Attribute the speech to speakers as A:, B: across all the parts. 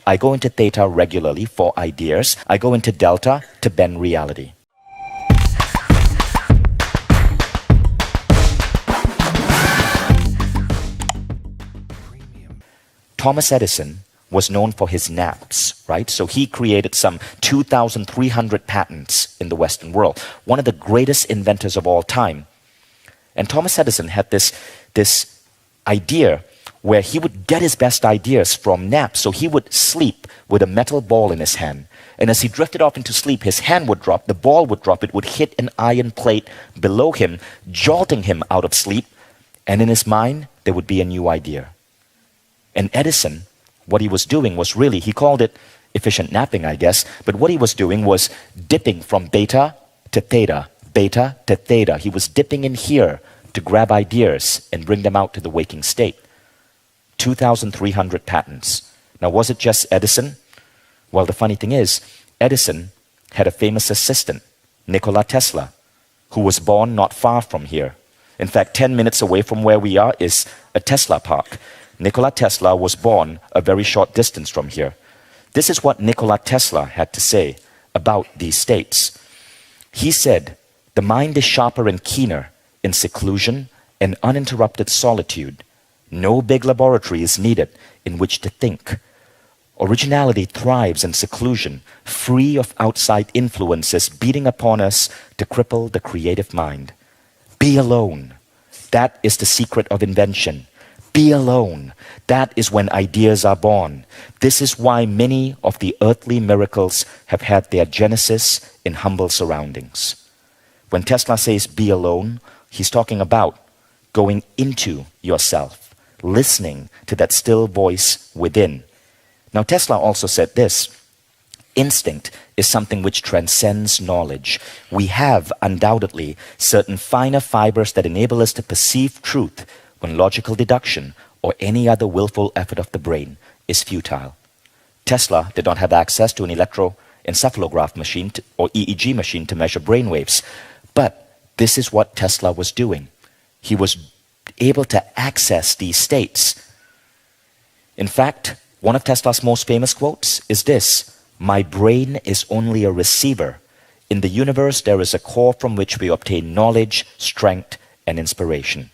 A: I go into theta regularly for ideas. I go into delta to bend reality. Thomas Edison was known for his naps, right? So he created some 2,300 patents in the Western world. One of the greatest inventors of all time. And Thomas Edison had this idea where he would get his best ideas from naps. So he would sleep with a metal ball in his hand. And as he drifted off into sleep, his hand would drop, the ball would drop, it would hit an iron plate below him, jolting him out of sleep. And in his mind, there would be a new idea. And Edison, what he was doing was really, he called it efficient napping, I guess, but what he was doing was dipping from beta to theta, beta to theta. He was dipping in here to grab ideas and bring them out to the waking state. 2,300 patents. Now, was it just Edison? Well, the funny thing is, Edison had a famous assistant, Nikola Tesla, who was born not far from here. In fact, 10 minutes away from where we are is a Tesla park. Nikola Tesla was born a very short distance from here. This is what Nikola Tesla had to say about these states. He said, "The mind is sharper and keener in seclusion and uninterrupted solitude. No big laboratory is needed in which to think. Originality thrives in seclusion, free of outside influences beating upon us to cripple the creative mind. Be alone. That is the secret of invention. Be alone. That is when ideas are born. This is why many of the earthly miracles have had their genesis in humble surroundings." When Tesla says be alone, he's talking about going into yourself, listening to that still voice within. Now, Tesla also said this: instinct is something which transcends knowledge. We have undoubtedly certain finer fibers that enable us to perceive truth when logical deduction or any other willful effort of the brain is futile. Tesla did not have access to an electroencephalograph machine or EEG machine to measure brain waves. But this is what Tesla was doing. He was able to access these states. In fact, one of Tesla's most famous quotes is this: "My brain is only a receiver. In the universe, there is a core from which we obtain knowledge, strength, and inspiration."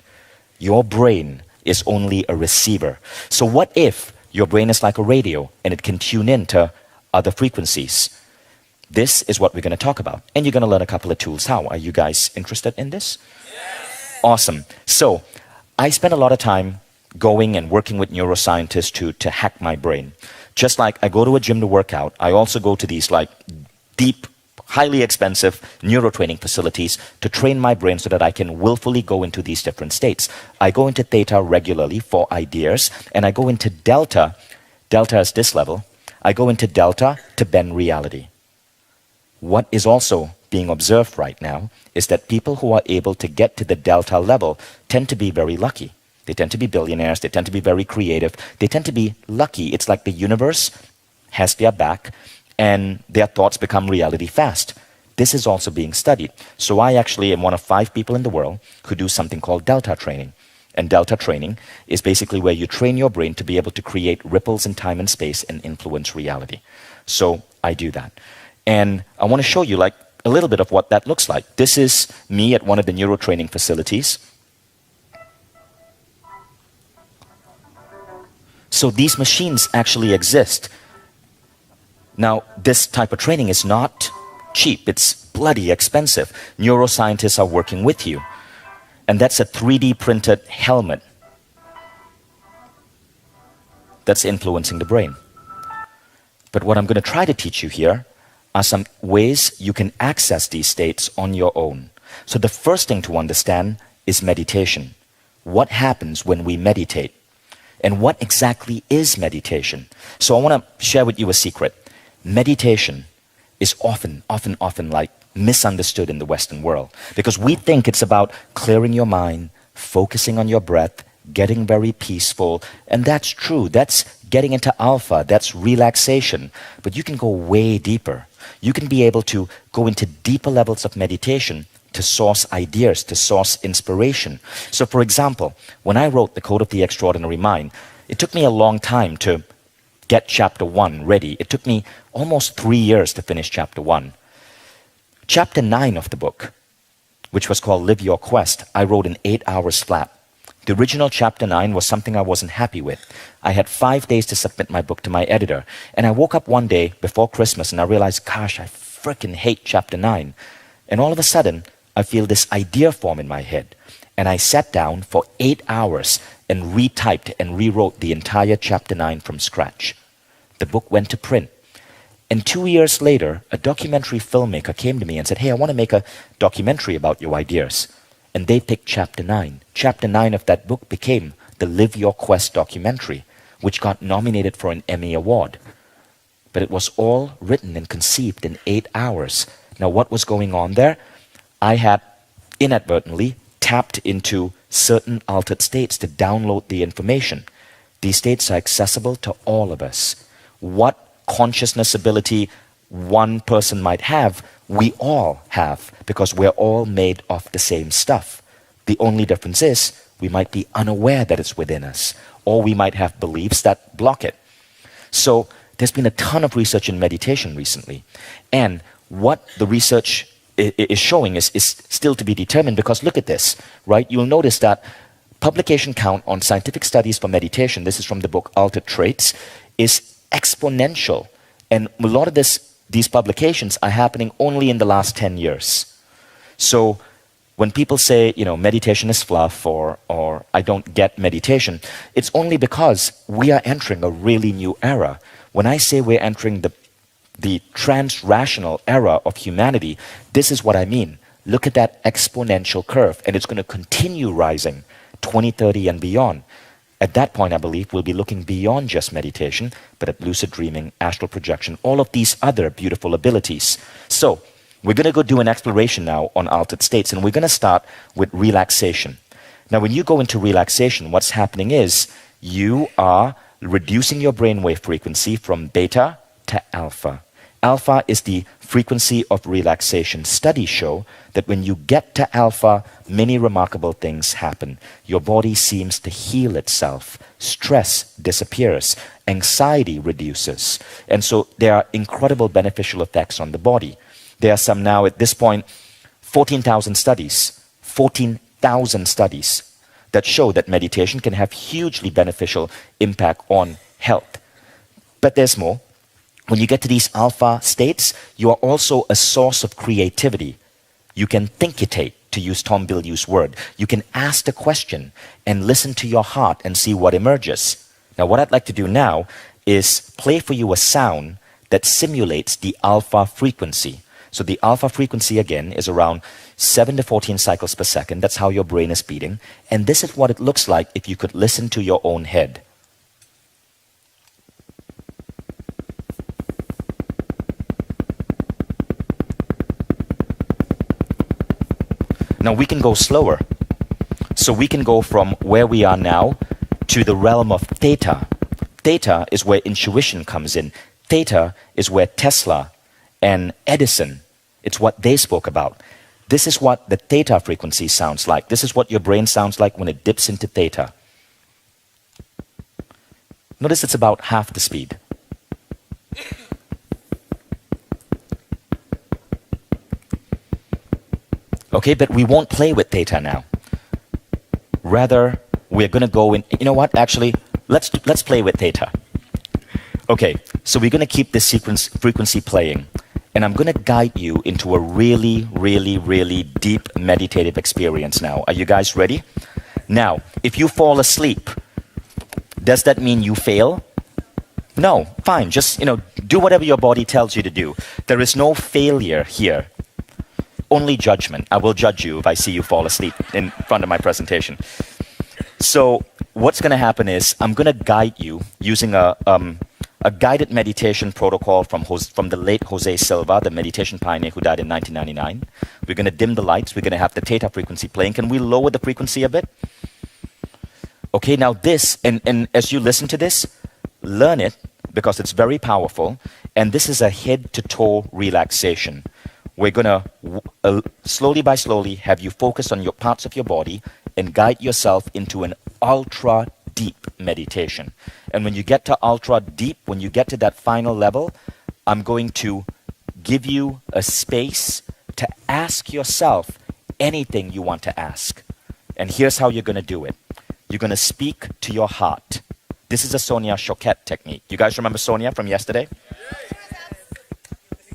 A: Your brain is only a receiver. So what if your brain is like a radio and it can tune in to other frequencies? This is what we're going to talk about. And you're going to learn a couple of tools. How? Are you guys interested in this? Yes. Awesome. So I spend a lot of time going and working with neuroscientists to hack my brain. Just like I go to a gym to work out, I also go to these like deep, highly expensive neurotraining facilities to train my brain so that I can willfully go into these different states. I go into theta regularly for ideas, and I go into delta. Delta is this level. I go into delta to bend reality. What is also being observed right now is that people who are able to get to the delta level tend to be very lucky. They tend to be billionaires. They tend to be very creative. They tend to be lucky. It's like the universe has their back, and their thoughts become reality fast. This is also being studied. So I actually am one of 5 people in the world who do something called delta training. And delta training is basically where you train your brain to be able to create ripples in time and space and influence reality. So I do that. And I want to show you like a little bit of what that looks like. This is me at one of the neurotraining facilities. So these machines actually exist. Now, this type of training is not cheap. It's bloody expensive. Neuroscientists are working with you. And that's a 3D printed helmet that's influencing the brain. But what I'm going to try to teach you here are some ways you can access these states on your own. So the first thing to understand is meditation. What happens when we meditate? And what exactly is meditation? So I want to share with you a secret. Meditation is often like misunderstood in the Western world because we think it's about clearing your mind, focusing on your breath, getting very peaceful. And that's true. That's getting into alpha. That's relaxation. But you can go way deeper. You can be able to go into deeper levels of meditation to source ideas, to source inspiration. So for example, when I wrote The Code of the Extraordinary Mind, it took me a long time to get chapter 1 ready. It took me almost 3 years to finish chapter 1. Chapter 9 of the book, which was called Live Your Quest, I wrote in 8 hours flat. The original chapter 9 was something I wasn't happy with. I had 5 days to submit my book to my editor. And I woke up one day before Christmas and I realized, gosh, I freaking hate chapter 9. And all of a sudden, I feel this idea form in my head. And I sat down for 8 hours and retyped and rewrote the entire chapter 9 from scratch. The book went to print. And 2 years later, a documentary filmmaker came to me and said, hey, I want to make a documentary about your ideas. And they picked chapter 9. Chapter 9 of that book became the Live Your Quest documentary, which got nominated for an Emmy Award. But it was all written and conceived in 8 hours. Now, what was going on there? I had inadvertently tapped into certain altered states to download the information. These states are accessible to all of us. What consciousness ability one person might have, we all have, because we're all made of the same stuff. The only difference is we might be unaware that it's within us, or we might have beliefs that block it. So there's been a ton of research in meditation recently, and what the research is showing is still to be determined, because look at this, right? You'll notice that publication count on scientific studies for meditation, this is from the book Altered Traits, is exponential. And a lot of these publications are happening only in the last 10 years. So when people say, meditation is fluff or I don't get meditation, it's only because we are entering a really new era. When I say we're entering the trans-rational era of humanity, this is what I mean. Look at that exponential curve, and it's going to continue rising 2030 and beyond. At that point, I believe, we'll be looking beyond just meditation, but at lucid dreaming, astral projection, all of these other beautiful abilities. So we're going to go do an exploration now on altered states, and we're going to start with relaxation. Now, when you go into relaxation, what's happening is you are reducing your brainwave frequency from beta to alpha. Alpha is the frequency of relaxation. Studies show that when you get to alpha, many remarkable things happen. Your body seems to heal itself. Stress disappears. Anxiety reduces. And so there are incredible beneficial effects on the body. There are some now at this point, 14,000 studies that show that meditation can have hugely beneficial impact on health. But there's more. When you get to these alpha states, you are also a source of creativity. You can thinkitate, to use Tom Bilyeu's word. You can ask the question and listen to your heart and see what emerges. Now, what I'd like to do now is play for you a sound that simulates the alpha frequency. So the alpha frequency, again, is around 7 to 14 cycles per second. That's how your brain is beating. And this is what it looks like if you could listen to your own head. Now we can go slower. So we can go from where we are now to the realm of theta. Theta is where intuition comes in. Theta is where Tesla and Edison, it's what they spoke about. This is what the theta frequency sounds like. This is what your brain sounds like when it dips into theta. Notice it's about half the speed. Okay, but we won't play with theta now. Rather, we're going to go in, you know what, actually, let's play with theta. Okay, so we're going to keep this frequency playing, and I'm going to guide you into a really, really, really deep meditative experience now. Are you guys ready? Now, if you fall asleep, does that mean you fail? No, fine, just, do whatever your body tells you to do. There is no failure here. Only judgment. I will judge you if I see you fall asleep in front of my presentation. So what's going to happen is I'm going to guide you using a guided meditation protocol from the late Jose Silva, the meditation pioneer who died in 1999. We're going to dim the lights. We're going to have the theta frequency playing. Can we lower the frequency a bit? Okay, now this, and as you listen to this, learn it because it's very powerful. And this is a head to toe relaxation. We're going to slowly by slowly have you focus on your parts of your body and guide yourself into an ultra deep meditation. And when you get to ultra deep, when you get to that final level, I'm going to give you a space to ask yourself anything you want to ask. And here's how you're going to do it. You're going to speak to your heart. This is a Sonia Choquette technique. You guys remember Sonia from yesterday?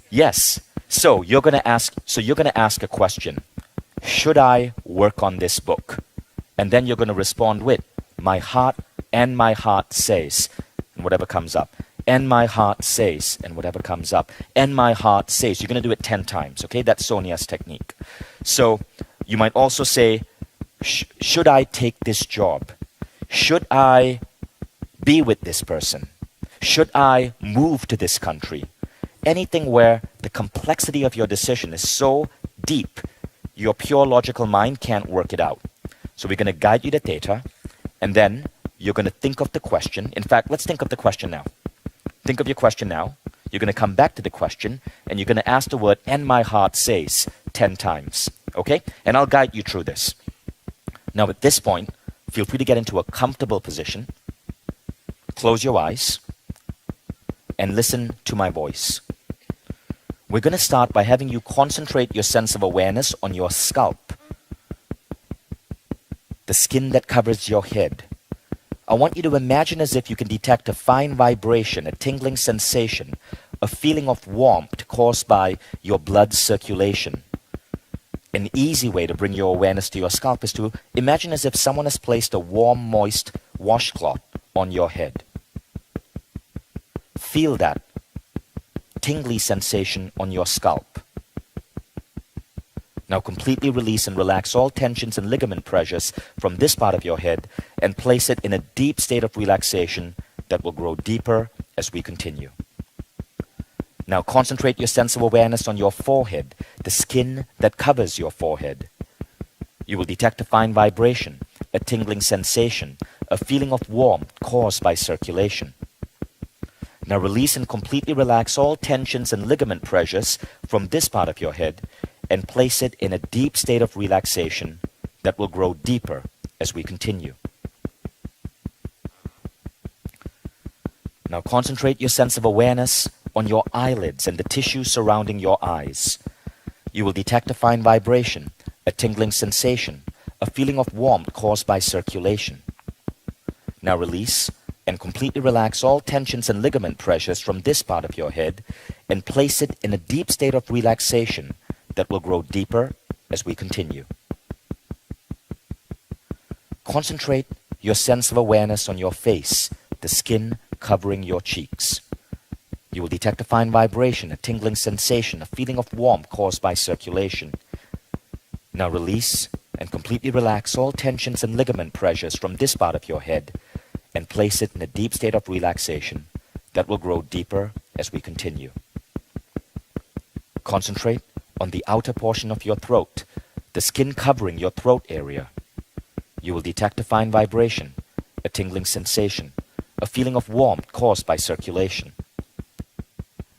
A: Yes. So you're going to ask a question. Should I work on this book? And then you're going to respond with, my heart and my heart says, and whatever comes up. And my heart says, and whatever comes up. And my heart says. You're going to do it 10 times, okay? That's Sonia's technique. So you might also say, should I take this job? Should I be with this person? Should I move to this country? Anything where the complexity of your decision is so deep, your pure logical mind can't work it out. So we're going to guide you to theta, and then you're going to think of the question. In fact, let's think of the question now. Think of your question now. You're going to come back to the question, and you're going to ask the word, and my heart says, 10 times. Okay? And I'll guide you through this. Now at this point, feel free to get into a comfortable position. Close your eyes, and listen to my voice. We're going to start by having you concentrate your sense of awareness on your scalp, the skin that covers your head. I want you to imagine as if you can detect a fine vibration, a tingling sensation, a feeling of warmth caused by your blood circulation. An easy way to bring your awareness to your scalp is to imagine as if someone has placed a warm, moist washcloth on your head. Feel that tingly sensation on your scalp. Now completely release and relax all tensions and ligament pressures from this part of your head and place it in a deep state of relaxation that will grow deeper as we continue. Now concentrate your sense of awareness on your forehead, the skin that covers your forehead. You will detect a fine vibration, a tingling sensation, a feeling of warmth caused by circulation. Now release and completely relax all tensions and ligament pressures from this part of your head and place it in a deep state of relaxation that will grow deeper as we continue. Now concentrate your sense of awareness on your eyelids and the tissue surrounding your eyes. You will detect a fine vibration, a tingling sensation, a feeling of warmth caused by circulation. Now release and completely relax all tensions and ligament pressures from this part of your head and place it in a deep state of relaxation that will grow deeper as we continue. Concentrate your sense of awareness on your face, the skin covering your cheeks. You will detect a fine vibration, a tingling sensation, a feeling of warmth caused by circulation. Now release and completely relax all tensions and ligament pressures from this part of your head and place it in a deep state of relaxation that will grow deeper as we continue. Concentrate on the outer portion of your throat, the skin covering your throat area. You will detect a fine vibration, a tingling sensation, a feeling of warmth caused by circulation.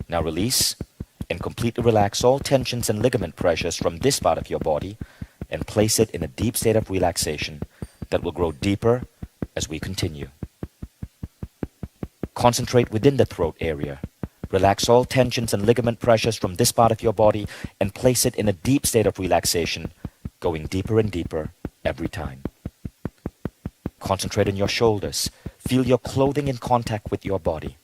A: Now release and completely relax all tensions and ligament pressures from this part of your body and place it in a deep state of relaxation that will grow deeper as we continue. Concentrate within the throat area. Relax all tensions and ligament pressures from this part of your body and place it in a deep state of relaxation, going deeper and deeper every time. Concentrate on your shoulders. Feel your clothing in contact with your body.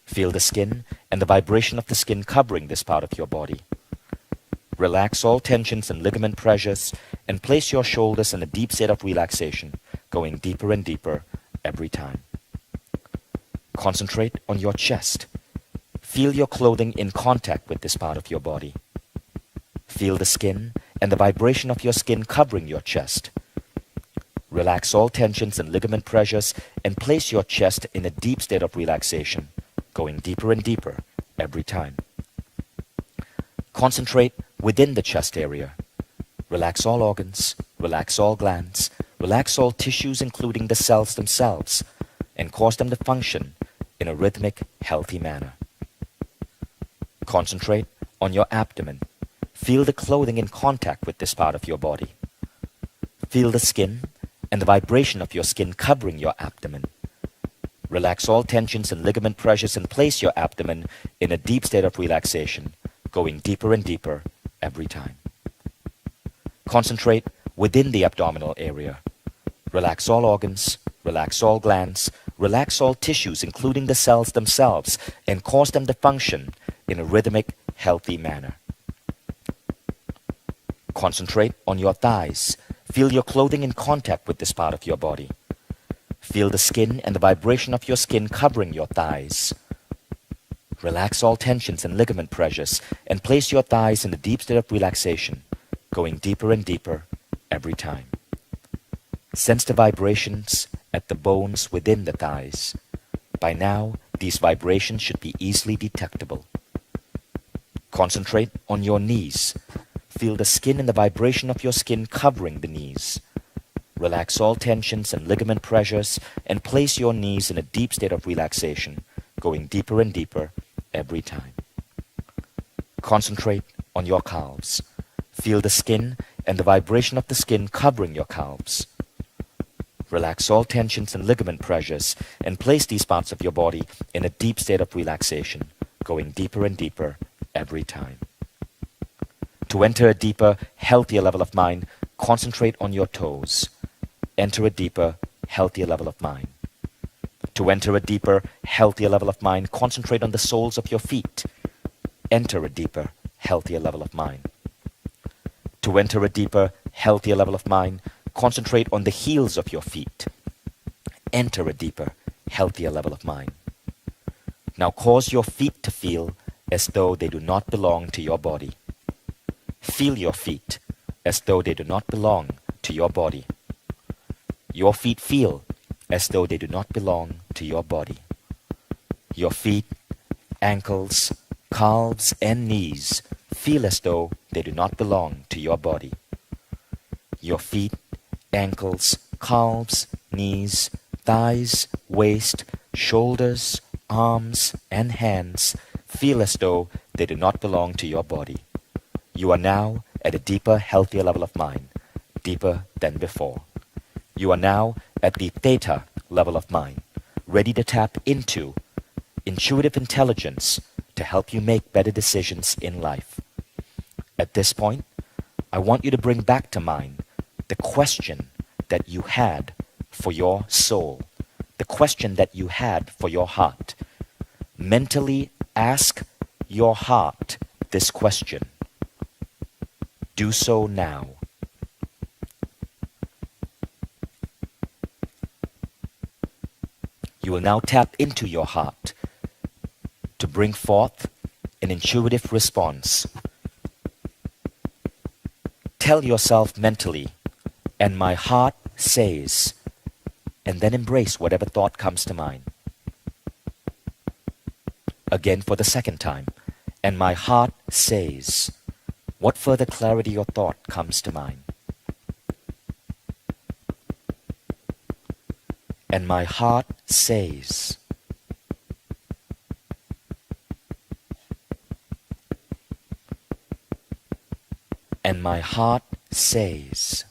A: Feel the skin and the vibration of the skin covering this part of your body. Relax all tensions and ligament pressures and place your shoulders in a deep state of relaxation, going deeper and deeper every time. Concentrate on your chest. Feel your clothing in contact with this part of your body. Feel the skin and the vibration of your skin covering your chest. Relax all tensions and ligament pressures and place your chest in a deep state of relaxation, going deeper and deeper every time. Concentrate within the chest area. Relax all organs, relax all glands, relax all tissues including the cells themselves, and cause them to function in a rhythmic, healthy manner. Concentrate on your abdomen. Feel the clothing in contact with this part of your body. Feel the skin and the vibration of your skin covering your abdomen. Relax all tensions and ligament pressures and place your abdomen in a deep state of relaxation, going deeper and deeper every time. Concentrate within the abdominal area. Relax all organs, relax all glands, relax all tissues, including the cells themselves, and cause them to function in a rhythmic, healthy manner. Concentrate on your thighs. Feel your clothing in contact with this part of your body. Feel the skin and the vibration of your skin covering your thighs. Relax all tensions and ligament pressures and place your thighs in a deep state of relaxation, going deeper and deeper every time. Sense the vibrations at the bones within the thighs. By now, these vibrations should be easily detectable. Concentrate on your knees. Feel the skin and the vibration of your skin covering the knees. Relax all tensions and ligament pressures and place your knees in a deep state of relaxation, going deeper and deeper every time. Concentrate on your calves. Feel the skin and the vibration of the skin covering your calves. Relax all tensions and ligament pressures and place these parts of your body in a deep state of relaxation, going deeper and deeper every time. To enter a deeper, healthier level of mind, concentrate on your toes. Enter a deeper, healthier level of mind. To enter a deeper, healthier level of mind, concentrate on the soles of your feet. Enter a deeper, healthier level of mind. To enter a deeper, healthier level of mind, concentrate on the heels of your feet. Enter a deeper, healthier level of mind. Now cause your feet to feel as though they do not belong to your body. Feel your feet as though they do not belong to your body. Your feet feel as though they do not belong to your body. Your feet, ankles, calves, and knees feel as though they do not belong to your body. Your feet, ankles, calves, knees, thighs, waist, shoulders, arms, and hands feel as though they do not belong to your body. You are now at a deeper, healthier level of mind, deeper than before. You are now at the theta level of mind, ready to tap into intuitive intelligence to help you make better decisions in life. At this point, I want you to bring back to mind the question that you had for your soul, the question that you had for your heart. Mentally ask your heart this question. Do so now. You will now tap into your heart to bring forth an intuitive response. Tell yourself mentally, and my heart says, and then embrace whatever thought comes to mind. Again for the second time, and my heart says, what further clarity or thought comes to mind? And my heart says, and my heart says,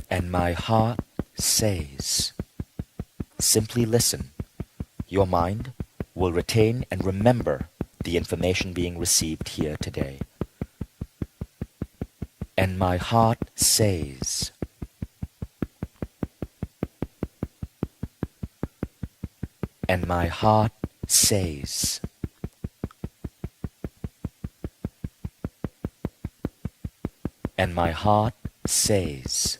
A: and my heart says. Simply listen. Your mind will retain and remember the information being received here today. And my heart says. And my heart says. And my heart says.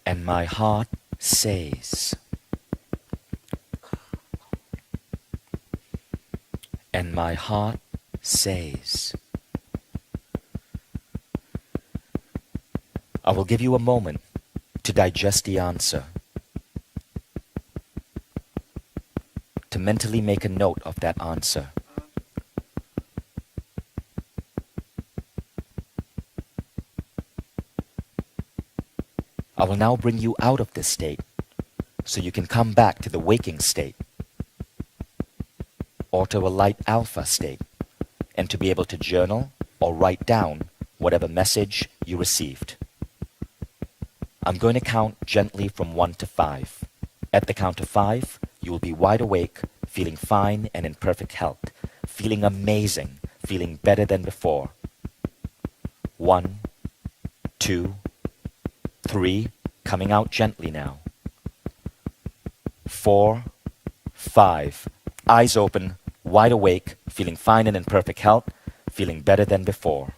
A: And my heart says. And my heart says. I will give you a moment to digest the answer, to mentally make a note of that answer. I will now bring you out of this state so you can come back to the waking state. or to a light alpha state, and to be able to journal or write down whatever message you received. I'm going to count gently from 1 to 5. At the count of 5, you will be wide awake, feeling fine and in perfect health, feeling amazing, feeling better than before. 1, 2, 3, coming out gently now. 4, 5, eyes open, wide awake, feeling fine and in perfect health, feeling better than before.